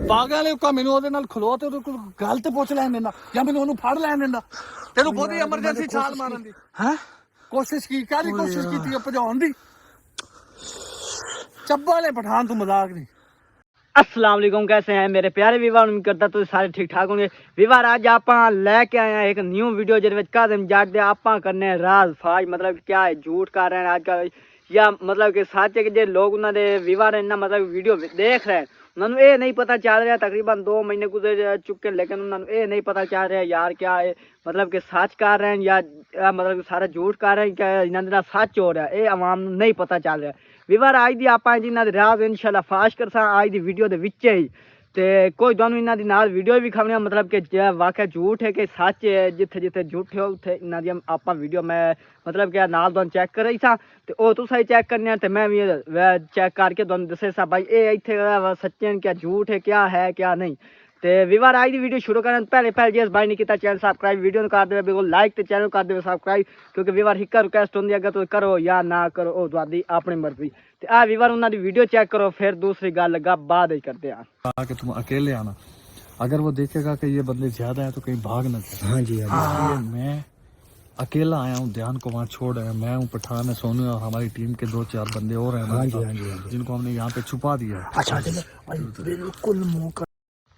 ਪਾਗਲ ਹੈ ਮੈਨੂੰ ਉਹਦੇ ਨਾਲ ਖਲੋ ਤੇ ਉਹਦੇ ਕੋਲ ਗੱਲ ਤੇ ਪੁੱਛ ਲੈਣ ਦਿੰਦਾ ਜਾਂ ਮੈਨੂੰ ਉਹਨੂੰ ਫੜ ਲੈਣ ਦਿੰਦਾ। ਤੈਨੂੰ ਬਹੁਤੀ ਐਮਰਜੈਂਸੀ ਛਾਲ ਮਾਰਨ ਦੀ ਹੈ ਕੋਸ਼ਿਸ਼ ਕੀ ਕਾਹਦੀ ਕੋਸ਼ਿਸ਼ ਕੀਤੀ ਭਜਾਉਣ ਦੀ। ਚੱਬਾ ले पठान तू मजाक नहीं। अस्सलाम वालेकुम, कैसे हैं मेरे प्यारे विवार। उम्मीद करता तुम सारे ठीक ठाक होंगे। विवार आज आप लैके आए हैं एक न्यू वीडियो जिस काज़म जाट दे आप करने राज फाज मतलब क्या है झूठ कर रहे हैं आजकल या मतलब कि सच है कि जो लोग उन्होंने विवार इन्ना मतलब वीडियो देख रहे हैं उन्होंने ये नहीं पता चल रहा तकरीबन 2 महीने गुजर चुके लेकिन उन्होंने ये नहीं पता चल रहा यार क्या है मतलब कि सच कर रहे हैं या मतलब कि सारा झूठ कर रहे हैं क्या इन्होंने सच हो रहा है ये आवाम नहीं पता चल रहा है। विवार आज दी आप जिन्होंने राज इंशाल्लाह फाश कर आज दी वीडियो दे विच ही ते कोई दोनों इन्हों दी नाल वीडियो भी खाने मतलब कि वाकई झूठ है कि सच है जिथे जिथे झूठ है उत्थे इन्हों दी आप वीडियो मैं मतलब कि नाल दोनों चेक कर रही था तो वह तुसा ही चेक करने ते मैं भी चेक करके दोनों दसे सा भाई ये इतने सच्चे क्या झूठ है क्या नहीं। तो विवार आज की वीडियो शुरू करने पहले जिस भाई ने किया चैनल सब्सक्राइब वीडियो कर दे बिल्कुल लाइक तो चैनल कर दे सब्सक्राइब क्योंकि विवार हिक्का रिक्वेस्ट होंगी अगर तुम करो या ना करो वो तुहाडी अपनी मर्जी। तो आ विवार उन्होंने वीडियो चेक करो फिर दूसरी गल बाद करते हैं कि तुम अकेले आना अगर वो देखेगा कि ये बंदे ज्यादा है तो कहीं भाग ना जाए। हाँ जी हाँ जी। मैं अकेला आया हूँ ध्यान को वहाँ छोड़ आया मैं हूँ पठान है सोनू और हमारी टीम के 2-4 बंदे और हैं हाँ जी हाँ जी जिनको हमने यहाँ पे छुपा दिया है। अच्छा बिल्कुल मुंह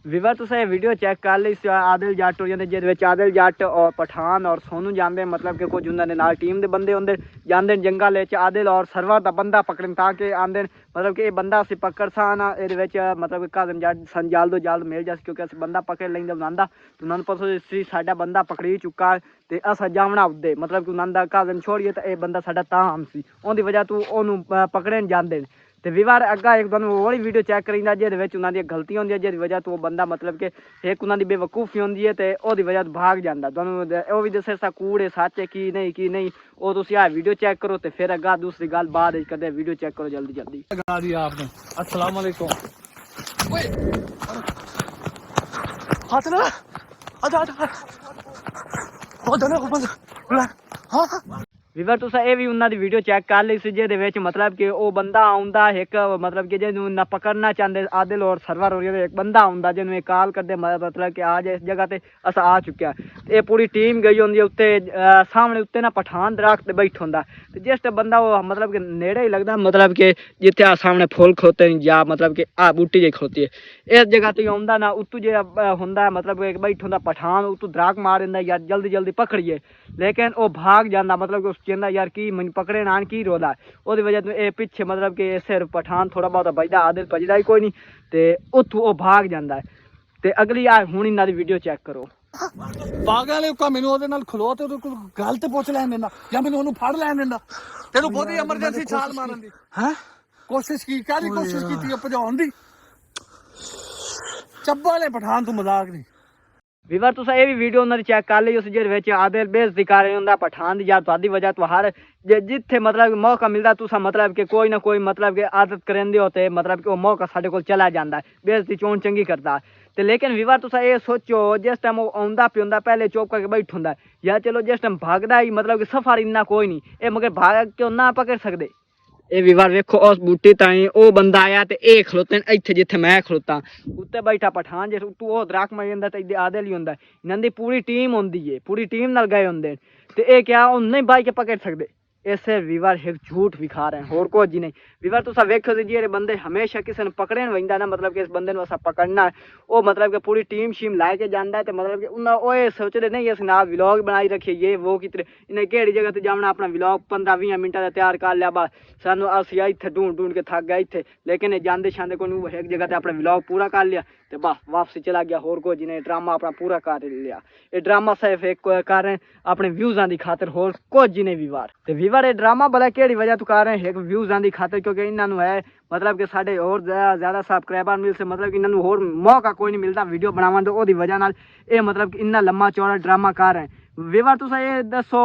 विवार तुम ये वीडियो चेक कर ली आदिल जट हो जाते जिस आदिल जट और पठान और सोनू जाते मतलब कि कुछ उन्होंने नाल टीम के बंदे होंगे जाते जंगल आदिल और सरवर का बंदा पकड़न ताकि आते मतलब कि ये बंदा असी पकड़ सा ये मतलब काज़म जट सन जल्द तो जल्द मिल जाए क्योंकि असं बंदा पकड़ लेंगे उन्होंने तो उन्होंने पता साडा बंदा पकड़ी चुका तो अस जावना उदे मतलब कि उन्होंने काज़म छोड़िए तो यह बंदा साडा ताम सी उनकी वजह तो उन्होंने पकड़न जाते तो विवार अग्गा एक दोनों और वीडियो चेक करीदा जिस उन्होंने गलती होंगी जिस वजह तो बंदा मतलब कि एक उन्होंने बेवकूफ़ी होंगी है तो वही वजह तो भाग जाता दोनों वो भी दसे सा कूड़ है सच है की नहीं वो तुम आ वीडियो चेक करो तो फिर अग्गा दूसरी गल बाद करते वीडियो चेक करो जल्दी जल्दी लगा दिया आपने। अस्सलाम वालेकुम। हाथ ना विवार तुसा ये भी उन्होंने वीडियो चेक कर ली जिस मतलब कि वो बंदा आंदा एक मतलब कि जिन्होंने पकड़ना चाहते आदिल और सरवर हो एक बंदा आंदा जिन्होंने कॉल करते मतलब कि आज इस जगह पे अस आ चुके हैं ये पूरी टीम गई होंगी उत्ते सामने उत्ते ना पठान दरख्त बैठ होंदा तो जिस बंदा वो मतलब कि नेड़े ही लगता मतलब कि जिथे आ सामने फुल खलोते या मतलब कि आ बूटी जी खलोती है इस जगह तो आंदा ना उत्तू जो होंदा मतलब कि बैठ होंदा पठान उत्तू दराक मार दिंदा यार जल्दी जल्दी पकड़िए लेकिन वो भाग जाता मतलब कि कहना यार की मैं पकड़े नान की रोला वो वजह तो ये पिछे मतलब कि सिर्फ पठान थोड़ा बहुत बजदा आदिल भजदा ही कोई नहीं तो उतू वो भाग जाता है। तो अगली आ हूँ इन्हों की वीडियो चेक करो। पागल है मैनू ਉਹਦੇ ਨਾਲ ਖਲੋ ਤੇ ਉਹਦੇ ਕੋਲ ਗੱਲ ਤੇ ਪੁੱਛ ਲੈਣ ਦਿੰਦਾ ਜਾਂ ਮੈਨੂੰ ਉਹਨੂੰ ਫੜ ਲੈਣ ਦਿੰਦਾ। ਤੈਨੂੰ ਬਹੁਤੀ ਐਮਰਜੈਂਸੀ ਛਾਲ ਮਾਰਨ ਦੀ ਹੈ ਕੋਸ਼ਿਸ਼ ਕੀ ਕਾਹਦੀ ਕੋਸ਼ਿਸ਼ ਕੀਤੀ ਭਜਾਉਣ ਦੀ। ਚੱਬਾ ले पठान तू मजाक नहीं। विवार तुस ये भी वीडियो उन्होंने चेक कर ली उस जिस आदिल बेइज्जती कर रहे होंगे पठान की यार तुहाडी वजह तो हर जिथे मतलब मौका मिलता तुसा मतलब कि कोई ना कोई मतलब कि आदत करेंदे हो तो मतलब कि वो मौका साढ़े को चला जाता है बेइज्जती चोन चंगी करता तो लेकिन विवार तुसा ये सोचो जिस टाइम वो आंदा पिंदा पहले चुप करके बैठ होंगे या चलो जिस टाइम भागदा ही मतलब कि सफर इन्ना कोई नहीं ये मगर भाग क्यों ना पकड़ सकते। ये विवार वेखो उस बूटी ताई वो बंदा आया तो ये खलोते इतने जिथे मैं खलोता उत्ते बैठा पठान जे तू वो दरख्त मारी जाता तो इधर आदिल ही होंगे इन्हों की पूरी टीम होंगी है पूरी टीम नाल गए होंगे तो ये क्या नहीं बाई के पकड़ सकते इसे विवार एक झूठ विखा रहे हैं होर कुछ जी नहीं। विवार तुसा वेखो जी ये बंदे हमेशा किसी ने पकड़े वजदा ना मतलब कि इस बंदे असा पकड़ना है वो मतलब कि पूरी टीम शीम ला के जाता है तो मतलब कि उन्हें सोचते नहीं अस ना व्लॉग बनाई रखिए ये वो कितने इन्हें केड़ी जगह से जाना अपना व्लॉग 15-20 मिनट का तैयार कर लिया बस सानू अस इतने ढूंढ के थक गए इतने लेकिन जाते शांते को एक जगह से अपना व्लॉग पूरा कर लिया तो बस वापसी चला गया होर कुछ जी ने ड्रामा अपना पूरा कर लिया। ये ड्रामा सिर्फ एक कर रहे हैं अपने व्यूज़ां की खातर होर कुछ जी ने विवार तो विवार ये ड्रामा भला केड़ी वजह तो कर रहे हैं एक व्यूज़ां की खातर क्योंकि इन्होंने है मतलब कि साढ़े और ज़्यादा सब्सक्राइबर मिल से मतलब कि इन्होंने होर मौका कोई नहीं मिलता वीडियो बनाने तो वही वजह नाल ये मतलब कि इन्ना लम्मा चौड़ा ड्रामा कर रहे हैं। विवार तुसा ये दसो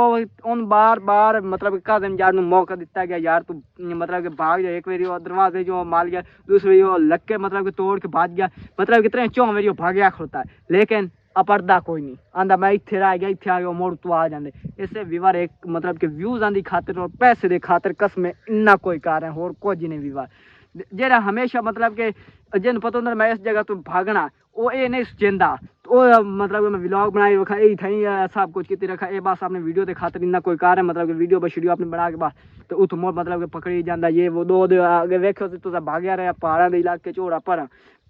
उन बार बार मतलब काज़म जाट नूं मौका दिता गया यार तू मतलब कि भाग जा एक बारी दरवाजे जो मार गया दूसरी वो लग के मतलब कि तोड़ के भाग गया मतलब कि 3-4 बारी भाग गया खड़ोता है लेकिन ਪੜਦਾ ਕੋਈ ਨਹੀਂ ਆਂਦਾ ਮੈਂ ਇੱਥੇ ਰਹਿ ਗਿਆ ਇੱਥੇ ਆ ਗਿਆ ਮੁੜ ਤੋਂ ਆ ਜਾਂਦੇ ਇਸੇ ਵਿਵਾਰ ਇੱਕ ਮਤਲਬ ਕਿ ਵਿਊਜ਼ ਆਂਦੀ ਖਾਤਰ ਔਰ ਪੈਸੇ ਦੇ ਖਾਤਰ ਕਸਮੇ ਇੰਨਾ ਕੋਈ ਕਾਰਨ ਹੋਰ ਕੁਝ ਨਹੀਂ ਵਿਵਾਰ ਜਿਹੜਾ ਹਮੇਸ਼ਾ ਮਤਲਬ ਕਿ ਜਿਹਨੂੰ ਪਤਾ ਹੁੰਦਾ ਮੈਂ ਇਸ ਜਗ੍ਹਾ ਤੋਂ ਭਾਗਣਾ ਉਹ ਇਹ ਨਹੀਂ ਸੋਚਦਾ ਉਹ मतलब मैं व्लॉग बनाई रखा यही था सब कुछ की रखा ये बस आपने वीडियो के खातर इन्ना कोई कार है मतलब कि वीडियो बस वीडियो आपने बना के बस तो उत मोड़ मतलब कि पकड़ी जाता ये वो दो आगे वेखो तो भाग्या रहा पहाड़ों के इलाके झोड़ा पर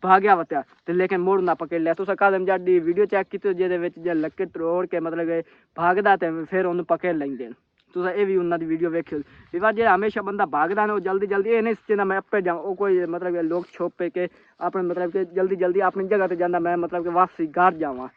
भाग्या वत्या तो लेकिन मोड़ ना पकड़ लिया तुसा कदम जड़ी वीडियो चेक की जे लक्के तरोड़ के मतलब कि भागदा तो फिर उन्हें पकड़ लेंगे तुसा ये भी उन्होंने वीडियो वेखियो विवाद जो हमेशा बंदा भागदा ने जल्दी जल्दी ये नहीं सोचता मैं आपे जाऊँ वो कोई मतलब कि लोग छोपे के अपने मतलब कि जल्दी जल्दी अपनी जगह पर जाना मैं मतलब कि वापसी घर जावा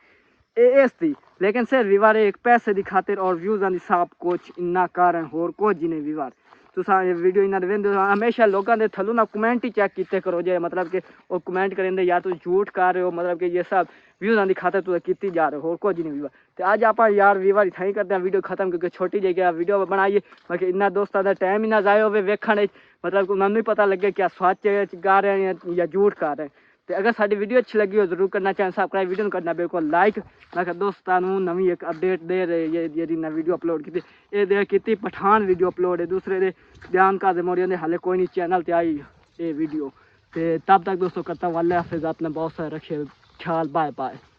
इस थी लेकिन सिर्फ विवार एक पैसे की खातिर और व्यूज़ आंदी सब कुछ इन्ना कारण होर कुछ ही नहीं विवार तुसा ये वीडियो इन्ना वेंदे हमेशा लोगों के थल्लों ना कमेंट ही चेक कीते करो जे मतलब कि और कमेंट करेंगे यार तुम झूठ कर रहे हो मतलब कि ये सब व्यूज़ आंदी खातिर तुम कीती जा रहे हो होर कुछ नहीं विवार तो अज आप यार विवार इतना करते हैं वीडियो खत्म क्योंकि छोटी जगह वीडियो बनाइए बाकी इन्ना दोस्तों का टाइम ही ना जाए हो वेखण मतलब कि उन्होंने पता लगे क्या सच गा रहे हैं या झूठ कर रहे हैं तो अगर साड़ी वीडियो अच्छी लगी हो जरूर करना चाहिए सब्सक्राइब वीडियो करना बिल्कुल लाइक मैं दोस्तों नवी एक अपडेट दे रहे ये वीडियो अपलोड की ये की पठान वीडियो अपलोड है दूसरे दे ध्यान का दे मोरिया हाले कोई नहीं चैनल पर आई ये वीडियो तो तब तक दोस्तों करता हूँ अल्लाह हाफिज़ अपने बहुत सारे रखे ख्याल बाय बाय।